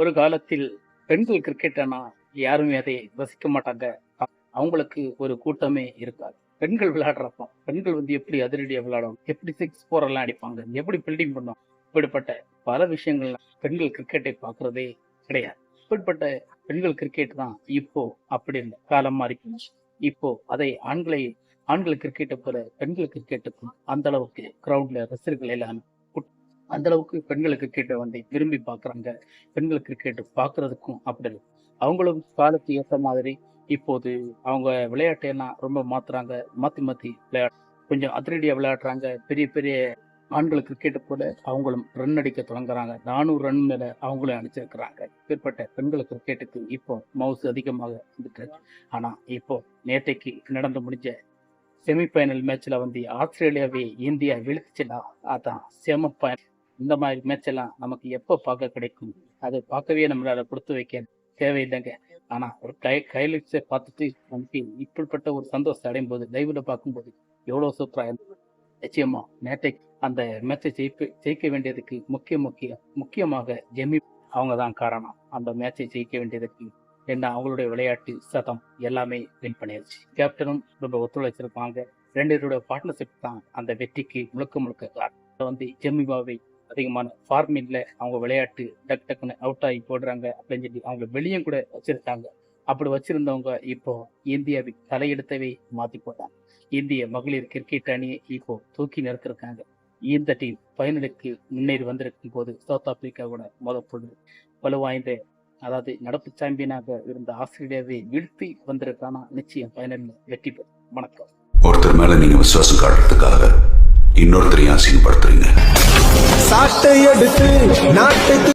ஒரு காலத்தில் பெண்கள் கிரிக்கெட்னா யாருமே அதை ரசிக்க மாட்டாங்க. அவங்களுக்கு ஒரு கூட்டமே இருக்காது. பெண்கள் விளையாடுறப்போ, பெண்கள் எப்படி அதிரடியா விளையாடுவாங்க, எப்படி 6, 4 எல்லாம் அடிப்பாங்க, எப்படி ஃபீல்டிங் பண்ணுவாங்க. இப்படிப்பட்ட பல விஷயங்கள் பெண்கள் கிரிக்கெட்டை பார்க்கிறதே கிடையாது. இப்படிப்பட்ட பெண்கள் கிரிக்கெட் தான் இப்போ அப்படி இல்ல. காலம் மாறி போச்சு. இப்போ அதை ஆண்கள் கிரிக்கெட்டை போல பெண்கள் கிரிக்கெட்டுக்கும் அந்த அளவுக்கு கிரவுட்ல ரசிகர்கள் எல்லாம் அந்த அளவுக்கு பெண்கள் கிரிக்கெட்டை விரும்பி பார்க்குறாங்க. பெண்கள் கிரிக்கெட் பார்க்கறதுக்கும் அப்படி இல்லை. அவங்களும் காலத்துக்கு ஏற்ற மாதிரி இப்போது அவங்க விளையாட்டையெல்லாம் ரொம்ப மாத்துறாங்க. மாற்றி மாற்றி கொஞ்சம் அதிரடியாக விளையாடுறாங்க. பெரிய பெரிய ஆண்கள் கிரிக்கெட்டை போல அவங்களும் ரன் அடிக்க தொடங்குறாங்க. 400 ரன் மேல அவங்களும் அடிச்சிருக்கிறாங்க. இப்பேற்பட்ட பெண்கள் கிரிக்கெட்டுக்கு இப்போ மவுசு அதிகமாக வந்துட்டு. ஆனா இப்போ நேற்றைக்கு நடந்து முடிஞ்ச செமிஃபைனல் மேட்ச்ல ஆஸ்திரேலியாவே இந்தியா வீழ்த்துச்சுன்னா அதான் செம பயன். இந்த மாதிரி மேட்ச் எல்லாம் நமக்கு எப்போ பார்க்க கிடைக்கும்? அதை பார்க்கவே நம்மளால கொடுத்து வைக்க தேவையில்லைங்க. ஆனா ஒரு கைலிப்ஸை பார்த்துட்டு இப்படிப்பட்ட ஒரு சந்தோஷத்தை அடையும் போது லைவ்ல பார்க்கும்போது எவ்வளவு சூப்பரா இருந்தது. நிச்சயமா நேற்றைக்கு அந்த மேட்சை ஜெயிக்க வேண்டியதுக்கு முக்கியமாக ஜெமி அவங்க தான் காரணம். அந்த மேட்சை ஜெயிக்க வேண்டியதுக்கு என்ன அவங்களுடைய விளையாட்டு சதம் எல்லாமே வின் பண்ணிருச்சு. கேப்டனும் ரொம்ப ஒத்துழைச்சிருப்பாங்க. 2 பேரோட பார்ட்னர்ஷிப் தான் அந்த வெற்றிக்கு முழுக்க காரணம். ஜெமிமாவை அதிகமான ஃபார்மின்ல அவங்க விளையாட்டு டக்குன்னு அவுட் ஆகி போடுறாங்க அப்படின்னு சொல்லி அவங்க வெளியே கூட வச்சிருக்காங்க. அப்படி வச்சிருந்தவங்க இப்போ இந்தியாவை தலையெடுத்தவே மாத்தி போட்டாங்க. இந்திய மகளிர் கிரிக்கெட் அணியை இப்போ தூக்கி நிறுத்திருக்காங்க. இந்த டீம் ஃபைனலுக்கு முன்னேறி வந்திருக்கும் போது சவுத் ஆப்பிரிக்காவோட முதல் வலுவாய்ந்த அதாவது நடப்பு சாம்பியனாக இருந்த ஆஸ்திரேலியாவை வீழ்த்தி வந்திருக்கானா நிச்சயம் ஃபைனல்ல வெற்றி பெறும். வணக்கம். ஒருத்தர் மேல நீங்க விசுவாசம் காட்டுறதுக்காக இன்னொருத்தரையும் அசிங்கப்படுத்துறீங்க. சாட்டை எடுத்து நாட்டுக்கு